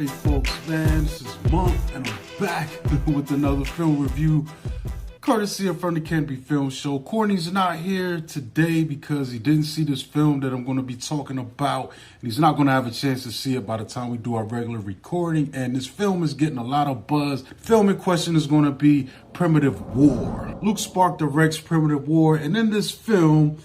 Hey folks, man, this is Monk and I'm back with another film review courtesy of From the Canopy Film Show. Corny's not here today because he didn't see this film that I'm going to be talking about, and he's not going to have a chance to see it by the time we do our regular recording. And this film is getting a lot of buzz. The film in question is going to be Primitive War. Luke Spark directs Primitive War, and in this film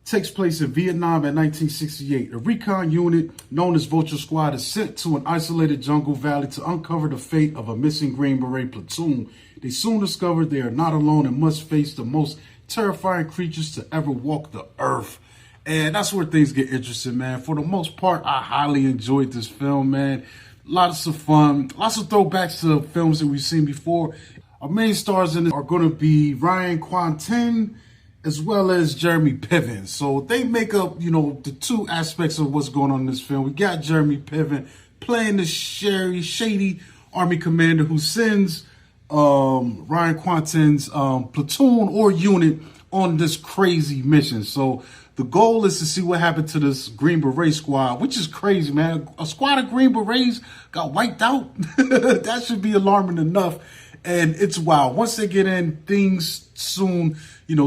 takes place in Vietnam in 1968. A recon unit known as Vulture Squad is sent to an isolated jungle valley to uncover the fate of a missing Green Beret platoon. They soon discover they are not alone and must face the most terrifying creatures to ever walk the earth. And that's where things get interesting, man. For the most part, I highly enjoyed this film, man. Lots of fun, lots of throwbacks to films that we've seen before. Our main stars in it are going to be Ryan Quanten as well as Jeremy Piven. So they make up, the two aspects of what's going on in this film. We got Jeremy Piven playing the shady army commander who sends Ryan Quanten's platoon or unit on this crazy mission. So the goal is to see what happened to this Green Beret squad, which is crazy, man. A squad of Green Berets got wiped out. That should be alarming enough. And it's wild. Once they get in, things soon,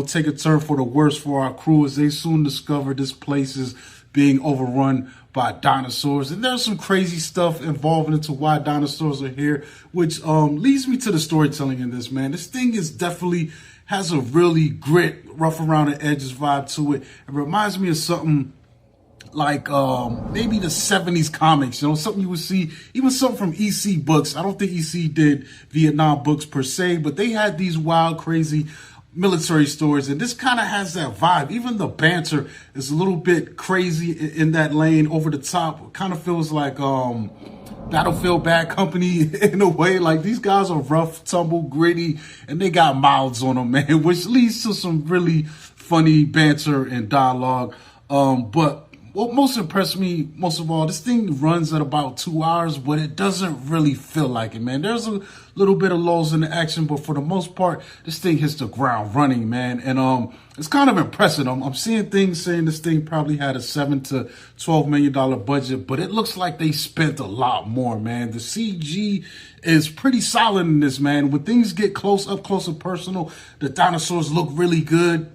take a turn for the worse for our crew as they soon discover this place is being overrun by dinosaurs. And there's some crazy stuff involving into why dinosaurs are here, which leads me to the storytelling in this, man. This thing is definitely has a really grit, rough around the edges vibe to it. It reminds me of something like maybe the 70s comics, something you would see, even something from EC books. I don't think EC did Vietnam books per se, but they had these wild, crazy military stories, and this kind of has that vibe. Even the banter is a little bit crazy in that lane, over the top. It kind of feels like Battlefield Bad Company in a way. Like, these guys are rough, tumble, gritty, and they got mouths on them, man, which leads to some really funny banter and dialogue. But what most impressed me, most of all, this thing runs at about 2 hours, but it doesn't really feel like it, man. There's a little bit of lulls in the action, but for the most part, this thing hits the ground running, man. And it's kind of impressive. I'm seeing things saying this thing probably had a $7 to $12 million budget, but it looks like they spent a lot more, man. The CG is pretty solid in this, man. When things get up close and personal, the dinosaurs look really good.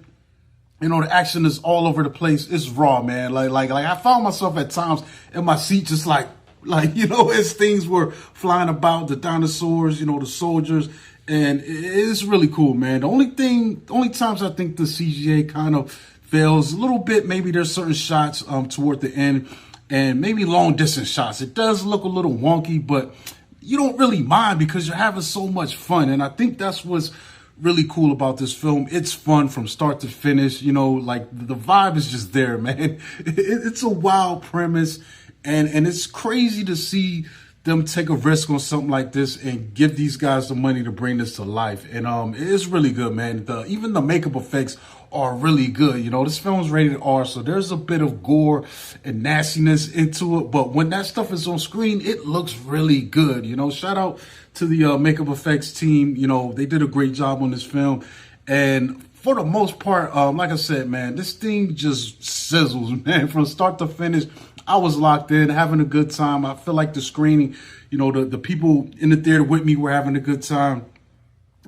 The action is all over the place. It's raw, man. Like I found myself at times in my seat, just like, as things were flying about, the dinosaurs, the soldiers, and it's really cool, man. The only times I think the CGA kind of fails a little bit, maybe there's certain shots toward the end and maybe long distance shots. It does look a little wonky, but you don't really mind because you're having so much fun. And I think that's what's really cool about this film. It's fun from start to finish. Like, the vibe is just there, man. It's a wild premise, and it's crazy to see them take a risk on something like this and give these guys the money to bring this to life. And it's really good, man. Even the makeup effects are really good. This film's rated R, so there's a bit of gore and nastiness into it, but when that stuff is on screen, it looks really good. Shout out to the makeup effects team. They did a great job on this film. And for the most part, like I said, man, this thing just sizzles, man. From start to finish, I was locked in, having a good time. I feel like the screening, the people in the theater with me were having a good time.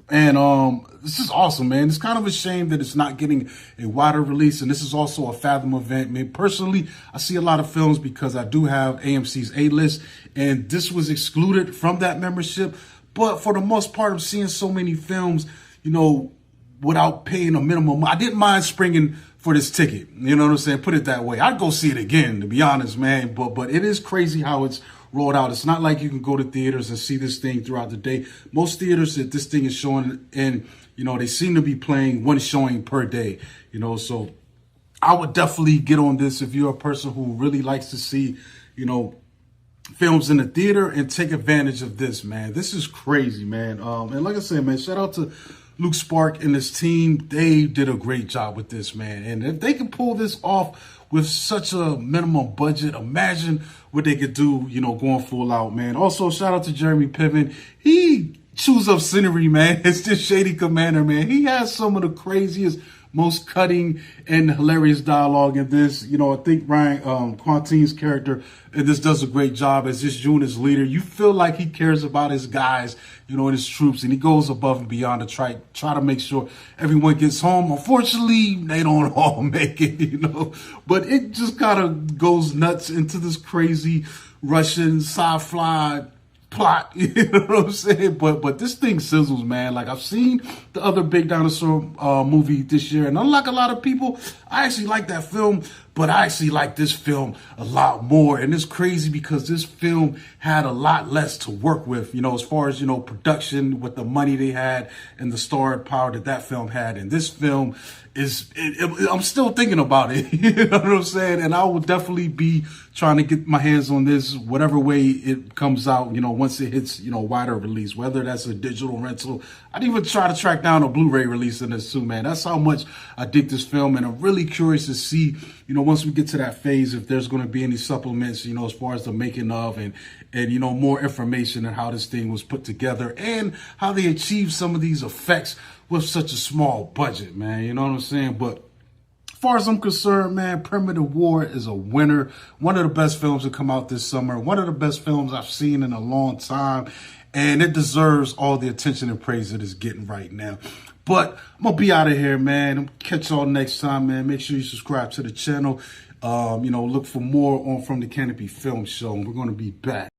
And this is awesome, man. It's kind of a shame that it's not getting a wider release, and this is also a Fathom event. I mean, personally, I see a lot of films because I do have AMC's A-list, and this was excluded from that membership. But for the most part, I'm seeing so many films, without paying a minimum. I didn't mind springing for this ticket. You know what I'm saying? Put it that way. I'd go see it again, to be honest, man. But it is crazy how it's rolled out. It's not like you can go to theaters and see this thing throughout the day. Most theaters that this thing is showing in, they seem to be playing one showing per day, so I would definitely get on this if you're a person who really likes to see, films in the theater, and take advantage of this, man. This is crazy, man. And like I said, man, shout out to Luke Spark and his team. They did a great job with this, man. And if they can pull this off with such a minimum budget, imagine what they could do, going full out, man. Also, shout out to Jeremy Piven. He chews up scenery, man. It's this shady commander, man. He has some of the craziest most cutting and hilarious dialogue in this. You know, I think Ryan Quantine's character in this does a great job as this unit's leader. You feel like he cares about his guys, you know, and his troops, and he goes above and beyond to try to make sure everyone gets home. Unfortunately, they don't all make it, you know, but it just kind of goes nuts into this crazy Russian sci-fi plot, you know what I'm saying? But this thing sizzles, man. Like, I've seen the other big dinosaur movie this year, and unlike a lot of people, I actually like that film, but I actually like this film a lot more. And it's crazy because this film had a lot less to work with, you know, as far as, you know, production, with the money they had and the star power that film had. And this film I'm still thinking about it, you know what I'm saying? And I will definitely be trying to get my hands on this, whatever way it comes out, you know, once it hits, you know, wider release, whether that's a digital rental. I'd even try to track down a Blu-ray release in this too, man. That's how much I dig this film, and I'm really curious to see, you know, once we get to that phase, if there's going to be any supplements, you know, as far as the making of and you know, more information on how this thing was put together and how they achieved some of these effects with such a small budget, man. You know what I'm saying? But as far as I'm concerned, man, Primitive War is a winner. One of the best films to come out this summer. One of the best films I've seen in a long time. And it deserves all the attention and praise that it's getting right now. But I'm going to be out of here, man. Catch y'all next time, man. Make sure you subscribe to the channel. You know, look for more on From the Canopy Film Show. And we're going to be back.